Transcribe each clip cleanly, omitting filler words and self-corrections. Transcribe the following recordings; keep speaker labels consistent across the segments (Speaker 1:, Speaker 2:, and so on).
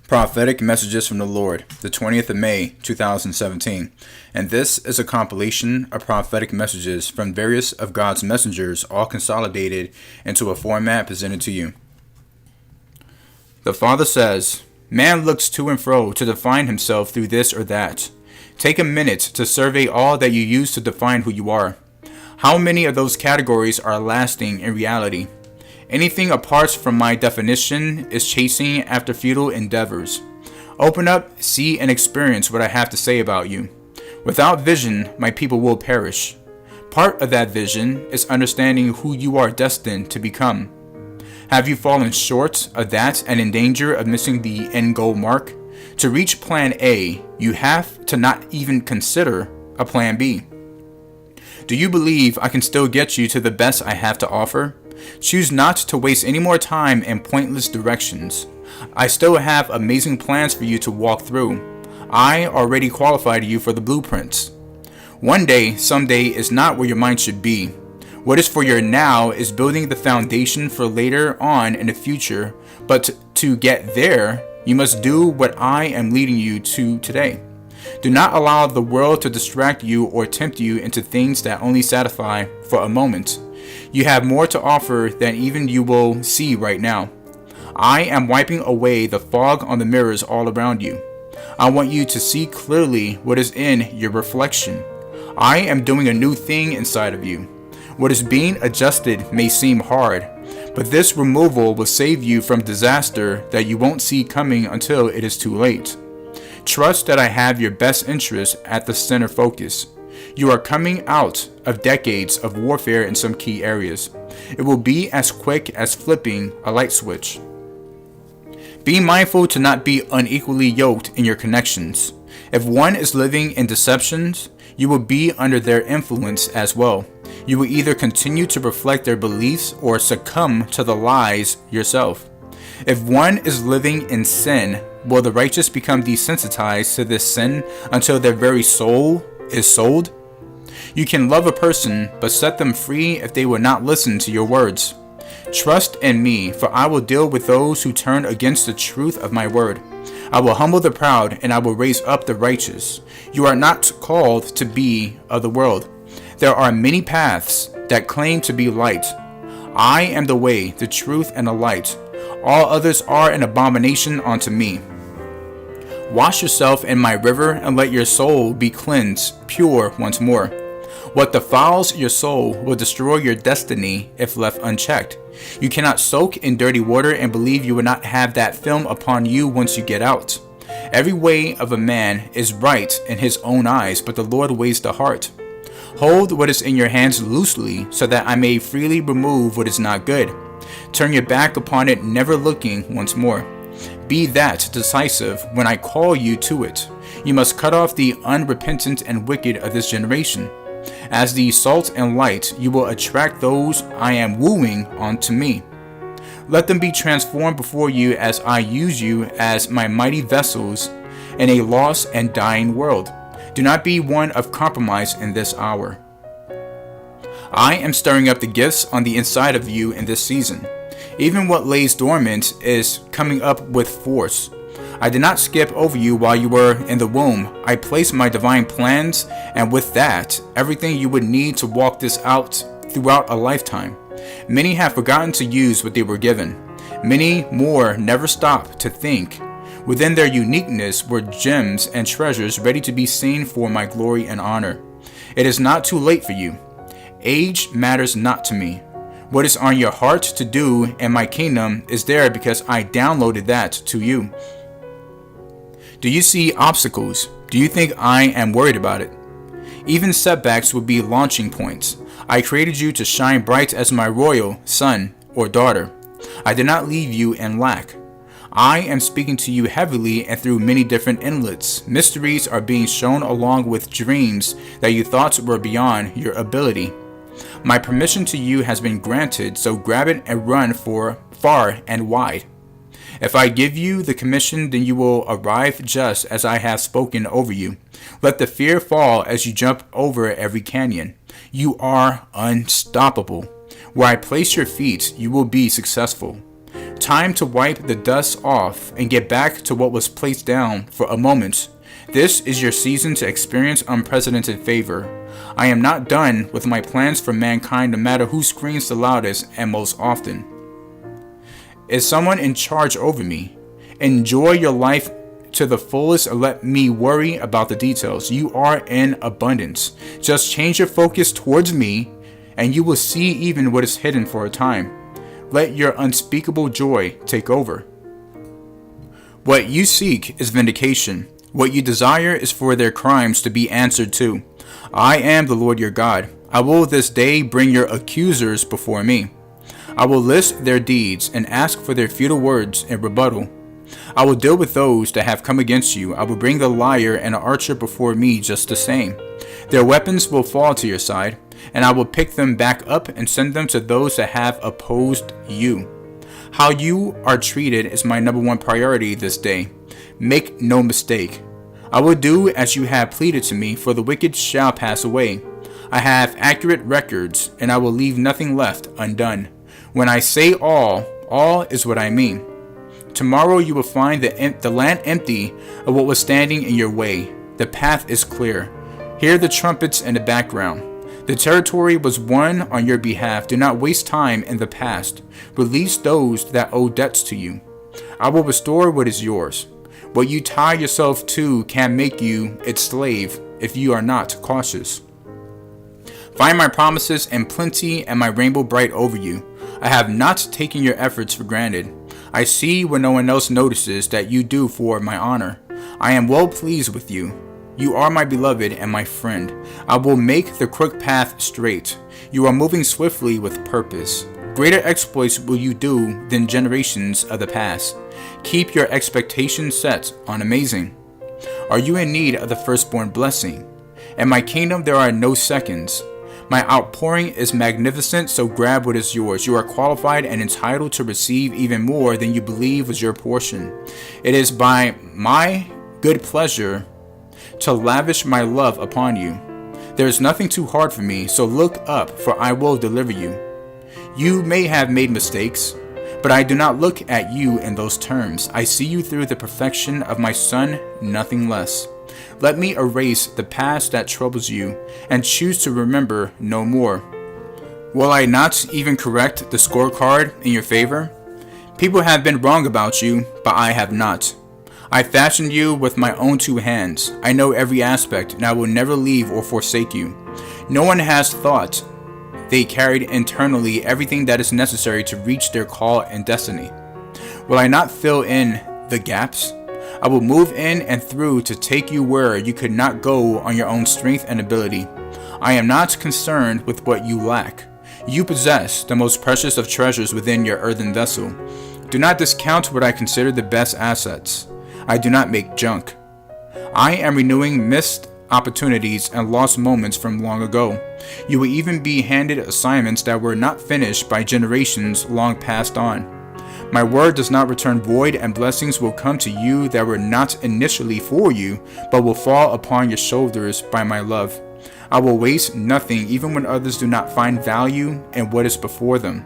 Speaker 1: Prophetic Messages from the Lord, the 20th of May, 2017. And this is a compilation of prophetic messages from various of God's messengers, all consolidated into a format presented to you. The Father says, "Man looks to and fro to define himself through this or that. Take a minute to survey all that you use to define who you are. How many of those categories are lasting in reality? Anything apart from my definition is chasing after futile endeavors. Open up, see, and experience what I have to say about you. Without vision, my people will perish. Part of that vision is understanding who you are destined to become. Have you fallen short of that and in danger of missing the end goal mark? To reach plan A, you have to not even consider a plan B. Do you believe I can still get you to the best I have to offer? Choose not to waste any more time in pointless directions. I still have amazing plans for you to walk through. I already qualified you for the blueprints. One day, someday is not where your mind should be. What is for your now is building the foundation for later on in the future, but to get there, you must do what I am leading you to today. Do not allow the world to distract you or tempt you into things that only satisfy for a moment. You have more to offer than even you will see right now. I am wiping away the fog on the mirrors all around you. I want you to see clearly what is in your reflection. I am doing a new thing inside of you. What is being adjusted may seem hard, but this removal will save you from disaster that you won't see coming until it is too late. Trust that I have your best interest at the center focus. You are coming out of decades of warfare in some key areas. It will be as quick as flipping a light switch. Be mindful to not be unequally yoked in your connections. If one is living in deceptions, you will be under their influence as well. You will either continue to reflect their beliefs or succumb to the lies yourself. If one is living in sin, will the righteous become desensitized to this sin until their very soul is sold? You can love a person, but set them free if they will not listen to your words. Trust in me, for I will deal with those who turn against the truth of my word. I will humble the proud, and I will raise up the righteous. You are not called to be of the world. There are many paths that claim to be light. I am the way, the truth, and the light. All others are an abomination unto me. Wash yourself in my river, and let your soul be cleansed, pure once more. What defiles your soul will destroy your destiny if left unchecked. You cannot soak in dirty water and believe you will not have that film upon you once you get out. Every way of a man is right in his own eyes, but the Lord weighs the heart. Hold what is in your hands loosely, so that I may freely remove what is not good. Turn your back upon it, never looking once more. Be that decisive when I call you to it. You must cut off the unrepentant and wicked of this generation. As the salt and light, you will attract those I am wooing onto me. Let them be transformed before you as I use you as my mighty vessels in a lost and dying world. Do not be one of compromise in this hour. I am stirring up the gifts on the inside of you in this season. Even what lays dormant is coming up with force. I did not skip over you while you were in the womb. I placed my divine plans, and with that, everything you would need to walk this out throughout a lifetime. Many have forgotten to use what they were given. Many more never stop to think. Within their uniqueness were gems and treasures ready to be seen for my glory and honor. It is not too late for you. Age matters not to me. What is on your heart to do in my kingdom is there because I downloaded that to you. Do you see obstacles? Do you think I am worried about it? Even setbacks will be launching points. I created you to shine bright as my royal son or daughter. I did not leave you in lack. I am speaking to you heavily and through many different inlets. Mysteries are being shown along with dreams that you thought were beyond your ability. My permission to you has been granted, so grab it and run for far and wide. If I give you the commission, then you will arrive just as I have spoken over you. Let the fear fall as you jump over every canyon. You are unstoppable. Where I place your feet, you will be successful. Time to wipe the dust off and get back to what was placed down for a moment. This is your season to experience unprecedented favor. I am not done with my plans for mankind, no matter who screams the loudest and most often. Is someone in charge over me? Enjoy your life to the fullest and let me worry about the details. You are in abundance. Just change your focus towards me and you will see even what is hidden for a time. Let your unspeakable joy take over. What you seek is vindication. What you desire is for their crimes to be answered to. I am the Lord your God. I will this day bring your accusers before me. I will list their deeds and ask for their futile words in rebuttal. I will deal with those that have come against you. I will bring the liar and the archer before me just the same. Their weapons will fall to your side, and I will pick them back up and send them to those that have opposed you. How you are treated is my number one priority this day. Make no mistake. I will do as you have pleaded to me, for the wicked shall pass away. I have accurate records, and I will leave nothing left undone. When I say all is what I mean. Tomorrow you will find the land empty of what was standing in your way. The path is clear. Hear the trumpets in the background. The territory was won on your behalf. Do not waste time in the past. Release those that owe debts to you. I will restore what is yours. What you tie yourself to can make you its slave if you are not cautious. Find my promises in plenty and my rainbow bright over you. I have not taken your efforts for granted. I see what no one else notices that you do for my honor. I am well pleased with you. You are my beloved and my friend. I will make the crooked path straight. You are moving swiftly with purpose. Greater exploits will you do than generations of the past. Keep your expectations set on amazing. Are you in need of the firstborn blessing? In my kingdom there are no seconds. My outpouring is magnificent, so grab what is yours. You are qualified and entitled to receive even more than you believe was your portion. It is by my good pleasure to lavish my love upon you. There is nothing too hard for me, so look up, for I will deliver you. You may have made mistakes, but I do not look at you in those terms. I see you through the perfection of my Son, nothing less. Let me erase the past that troubles you and choose to remember no more. Will I not even correct the scorecard in your favor? People have been wrong about you, but I have not. I fashioned you with my own two hands. I know every aspect, and I will never leave or forsake you. No one has thought. They carried internally everything that is necessary to reach their call and destiny. Will I not fill in the gaps? I will move in and through to take you where you could not go on your own strength and ability. I am not concerned with what you lack. You possess the most precious of treasures within your earthen vessel. Do not discount what I consider the best assets. I do not make junk. I am renewing missed opportunities and lost moments from long ago. You will even be handed assignments that were not finished by generations long passed on. My word does not return void, and blessings will come to you that were not initially for you, but will fall upon your shoulders by my love. I will waste nothing, even when others do not find value in what is before them.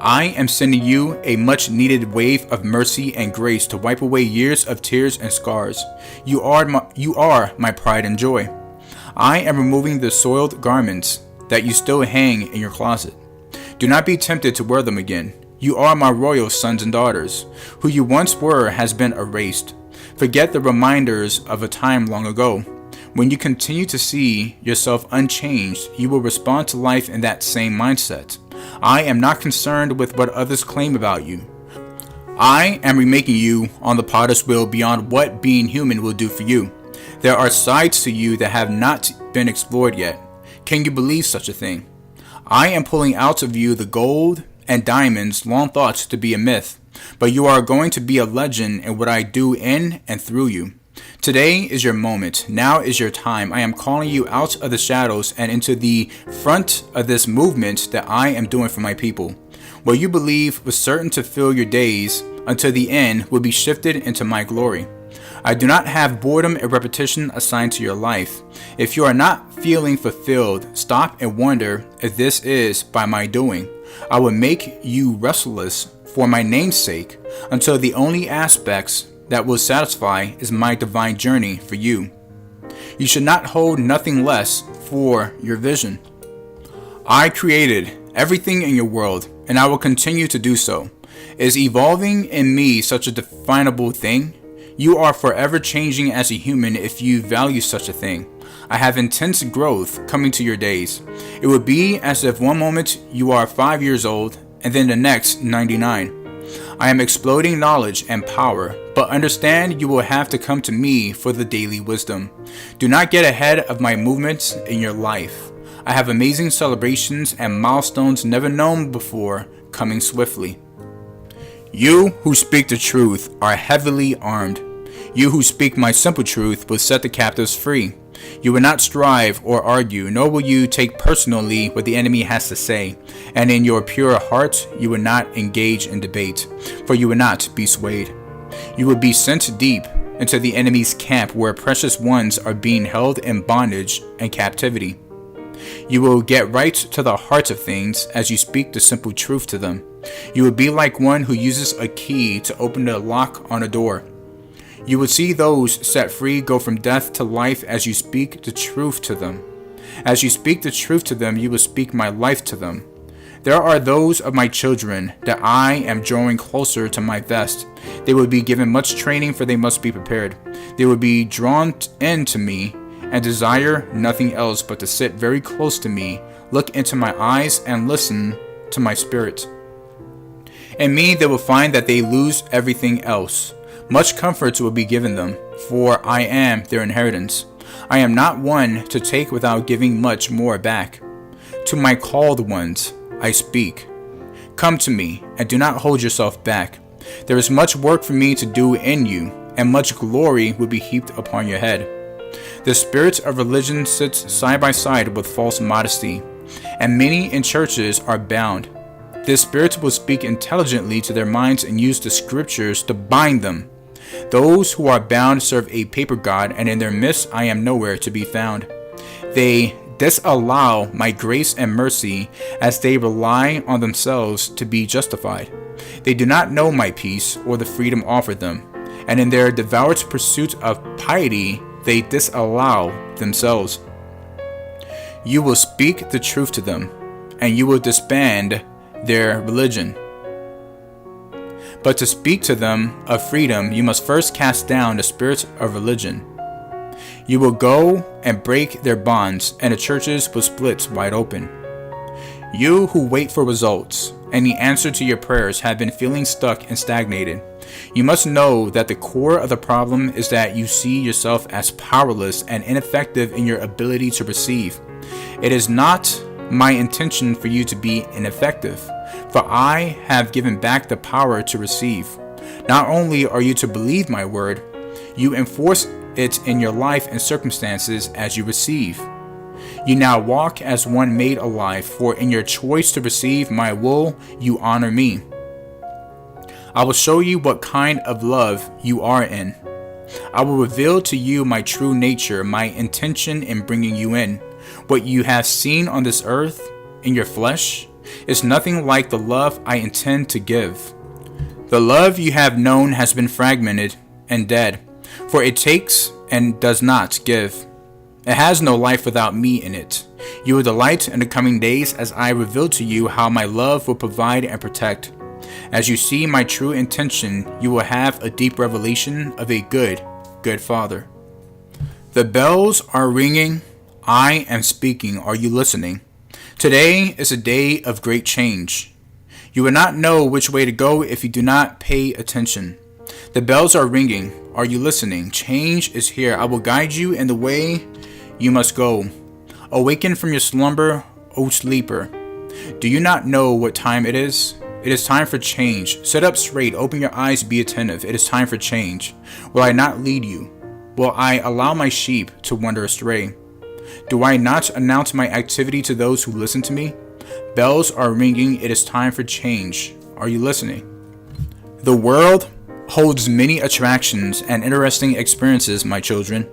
Speaker 1: I am sending you a much needed wave of mercy and grace to wipe away years of tears and scars. You are my pride and joy. I am removing the soiled garments that you still hang in your closet. Do not be tempted to wear them again. You are my royal sons and daughters. Who you once were has been erased. Forget the reminders of a time long ago. When you continue to see yourself unchanged, you will respond to life in that same mindset. I am not concerned with what others claim about you. I am remaking you on the potter's wheel beyond what being human will do for you. There are sides to you that have not been explored yet. Can you believe such a thing? I am pulling out of you the gold and diamonds long thought to be a myth, but you are going to be a legend in what I do in and through you. Today is your moment. Now is your time. I am calling you out of the shadows and into the front of this movement that I am doing for my people. What you believe was certain to fill your days until the end will be shifted into my glory. I do not have boredom and repetition assigned to your life. If you are not feeling fulfilled, stop and wonder if this is by my doing. I will make you restless for my name's sake, until the only aspects that will satisfy is my divine journey for you. You should not hold nothing less for your vision. I created everything in your world, and I will continue to do so. Is evolving in me such a definable thing? You are forever changing as a human if you value such a thing. I have intense growth coming to your days. It would be as if one moment you are 5 years old and then the next 99. I am exploding knowledge and power, but understand you will have to come to me for the daily wisdom. Do not get ahead of my movements in your life. I have amazing celebrations and milestones never known before coming swiftly. You who speak the truth are heavily armed. You who speak my simple truth will set the captives free. You will not strive or argue, nor will you take personally what the enemy has to say. And in your pure heart, you will not engage in debate, for you will not be swayed. You will be sent deep into the enemy's camp where precious ones are being held in bondage and captivity. You will get right to the heart of things as you speak the simple truth to them. You will be like one who uses a key to open the lock on a door. You will see those set free go from death to life as you speak the truth to them. As you speak the truth to them, you will speak my life to them. There are those of my children that I am drawing closer to my vest. They will be given much training, for they must be prepared. They will be drawn in to me and desire nothing else but to sit very close to me, look into my eyes, and listen to my spirit. In me they will find that they lose everything else. Much comfort will be given them, for I am their inheritance. I am not one to take without giving much more back. To my called ones I speak. Come to me, and do not hold yourself back. There is much work for me to do in you, and much glory will be heaped upon your head. The spirit of religion sits side by side with false modesty, and many in churches are bound. This spirit will speak intelligently to their minds and use the scriptures to bind them. Those who are bound serve a paper god, and in their midst I am nowhere to be found. They disallow my grace and mercy as they rely on themselves to be justified. They do not know my peace or the freedom offered them, and in their devout pursuit of piety they disallow themselves. You will speak the truth to them, and you will disband their religion. But to speak to them of freedom, you must first cast down the spirit of religion. You will go and break their bonds, and the churches will split wide open. You who wait for results, and the answer to your prayers have been feeling stuck and stagnated. You must know that the core of the problem is that you see yourself as powerless and ineffective in your ability to receive. It is not my intention for you to be ineffective, for I have given back the power to receive. Not only are you to believe my word, you enforce it in your life and circumstances as you receive. You now walk as one made alive, for in your choice to receive my will, you honor me. I will show you what kind of love you are in. I will reveal to you my true nature, my intention in bringing you in. What you have seen on this earth, in your flesh, is nothing like the love I intend to give. The love you have known has been fragmented and dead, for it takes and does not give. It has no life without me in it. You will delight in the coming days as I reveal to you how my love will provide and protect. As you see my true intention, you will have a deep revelation of a good Father. The bells are ringing. I am speaking. Are you listening? Today is a day of great change. You will not know which way to go if you do not pay attention. The bells are ringing. Are you listening? Change is here. I will guide you in the way you must go. Awaken from your slumber, O sleeper. Do you not know what time it is? It is time for change. Sit up straight. Open your eyes. Be attentive. It is time for change. Will I not lead you? Will I allow my sheep to wander astray? Do I not announce my activity to those who listen to me? Bells are ringing. It is time for change. Are you listening? The world holds many attractions and interesting experiences, my children.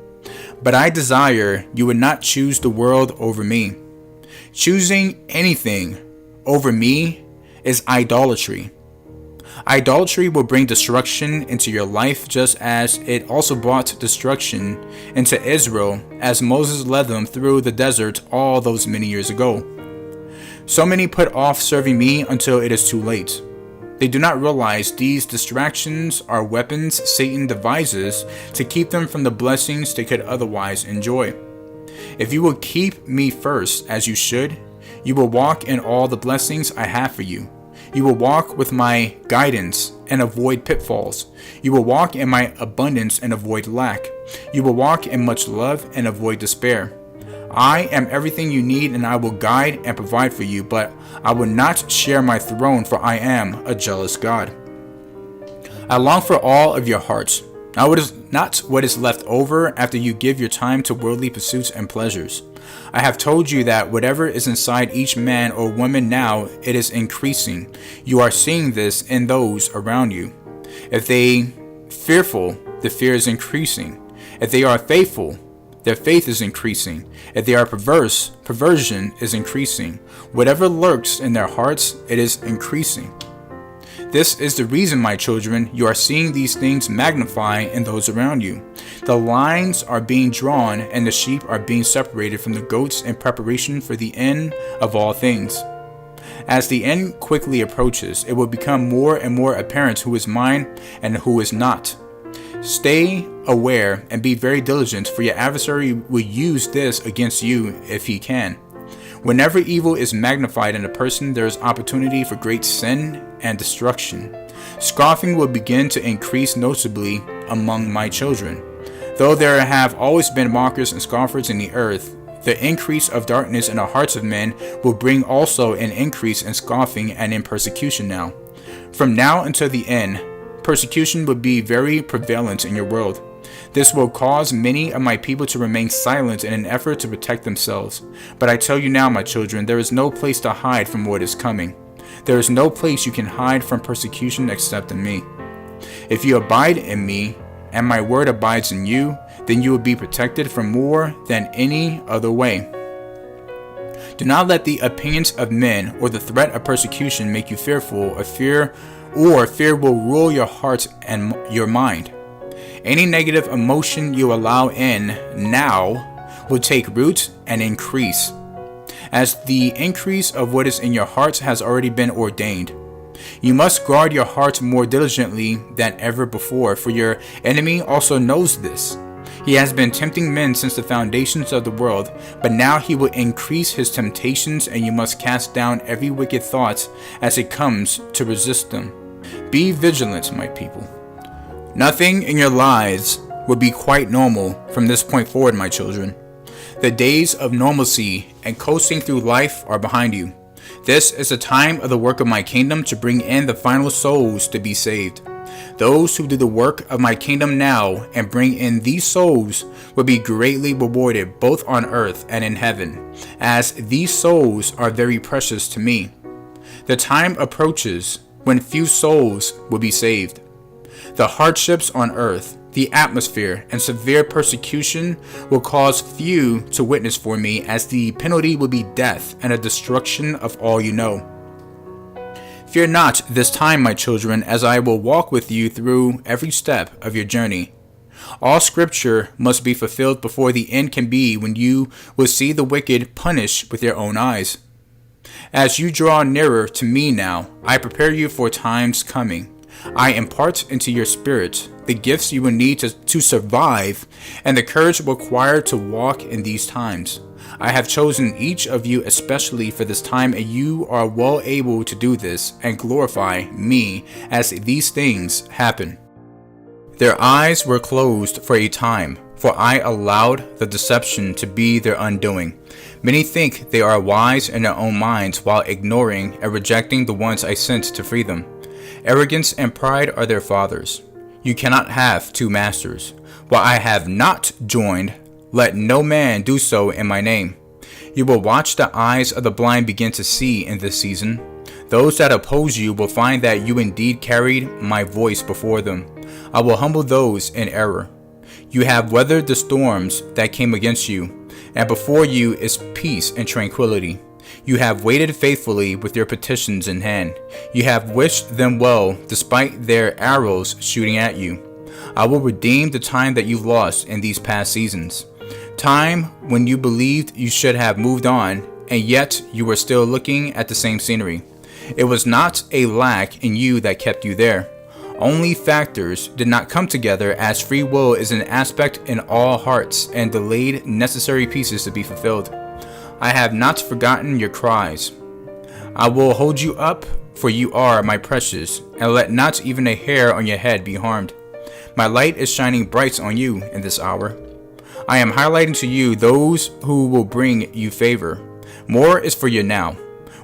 Speaker 1: But I desire you would not choose the world over me. Choosing anything over me is idolatry. Idolatry will bring destruction into your life, just as it also brought destruction into Israel as Moses led them through the desert all those many years ago. So many put off serving me until it is too late. They do not realize these distractions are weapons Satan devises to keep them from the blessings they could otherwise enjoy. If you will keep me first, as you should, you will walk in all the blessings I have for you. You will walk with my guidance and avoid pitfalls. You will walk in my abundance and avoid lack. You will walk in much love and avoid despair. I am everything you need, and I will guide and provide for you, but I will not share my throne, for I am a jealous God. I long for all of your hearts, not what is left over after you give your time to worldly pursuits and pleasures. I have told you that whatever is inside each man or woman now, it is increasing. You are seeing this in those around you. If they fearful, the fear is increasing. If they are faithful, their faith is increasing. If they are perverse, perversion is increasing. Whatever lurks in their hearts, it is increasing. This is the reason, my children, you are seeing these things magnify in those around you. The lines are being drawn and the sheep are being separated from the goats in preparation for the end of all things. As the end quickly approaches, it will become more and more apparent who is mine and who is not. Stay aware and be very diligent, for your adversary will use this against you if he can. Whenever evil is magnified in a person, there is opportunity for great sin and destruction. Scoffing will begin to increase noticeably among my children. Though there have always been mockers and scoffers in the earth, the increase of darkness in the hearts of men will bring also an increase in scoffing and in persecution now. From now until the end, persecution will be very prevalent in your world. This will cause many of my people to remain silent in an effort to protect themselves. But I tell you now, my children, there is no place to hide from what is coming. There is no place you can hide from persecution except in me. If you abide in me, and my word abides in you, then you will be protected from more than any other way. Do not let the opinions of men or the threat of persecution make you fearful of fear, or fear will rule your heart and your mind. Any negative emotion you allow in now will take root and increase, as the increase of what is in your hearts has already been ordained. You must guard your heart more diligently than ever before, for your enemy also knows this. He has been tempting men since the foundations of the world, but now he will increase his temptations, and you must cast down every wicked thought as it comes to resist them. Be vigilant, my people. Nothing in your lives will be quite normal from this point forward, my children. The days of normalcy and coasting through life are behind you. This is the time of the work of my kingdom to bring in the final souls to be saved. Those who do the work of my kingdom now and bring in these souls will be greatly rewarded both on earth and in heaven, as these souls are very precious to me. The time approaches when few souls will be saved. The hardships on earth, the atmosphere, and severe persecution will cause few to witness for me, as the penalty will be death and a destruction of all you know. Fear not this time, my children, as I will walk with you through every step of your journey. All scripture must be fulfilled before the end can be, when you will see the wicked punished with your own eyes. As you draw nearer to me now, I prepare you for times coming. I impart into your spirit the gifts you will need to survive, and the courage required to walk in these times. I have chosen each of you especially for this time, and you are well able to do this and glorify me as these things happen. Their eyes were closed for a time, for I allowed the deception to be their undoing. Many think they are wise in their own minds, while ignoring and rejecting the ones I sent to free them. Arrogance and pride are their fathers. You cannot have two masters. While I have not joined, let no man do so in my name. You will watch the eyes of the blind begin to see in this season. Those that oppose you will find that you indeed carried my voice before them. I will humble those in error. You have weathered the storms that came against you, and before you is peace and tranquility. You have waited faithfully with your petitions in hand. You have wished them well despite their arrows shooting at you. I will redeem the time that you've lost in these past seasons. Time when you believed you should have moved on, and yet you were still looking at the same scenery. It was not a lack in you that kept you there. Only factors did not come together, as free will is an aspect in all hearts and delayed necessary pieces to be fulfilled. I have not forgotten your cries. I will hold you up, for you are my precious, and let not even a hair on your head be harmed. My light is shining bright on you in this hour. I am highlighting to you those who will bring you favor. More is for you now.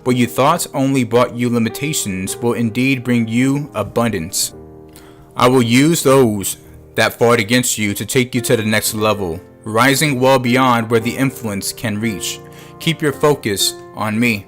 Speaker 1: What you thought only brought you limitations will indeed bring you abundance. I will use those that fought against you to take you to the next level, rising well beyond where the influence can reach. Keep your focus on me.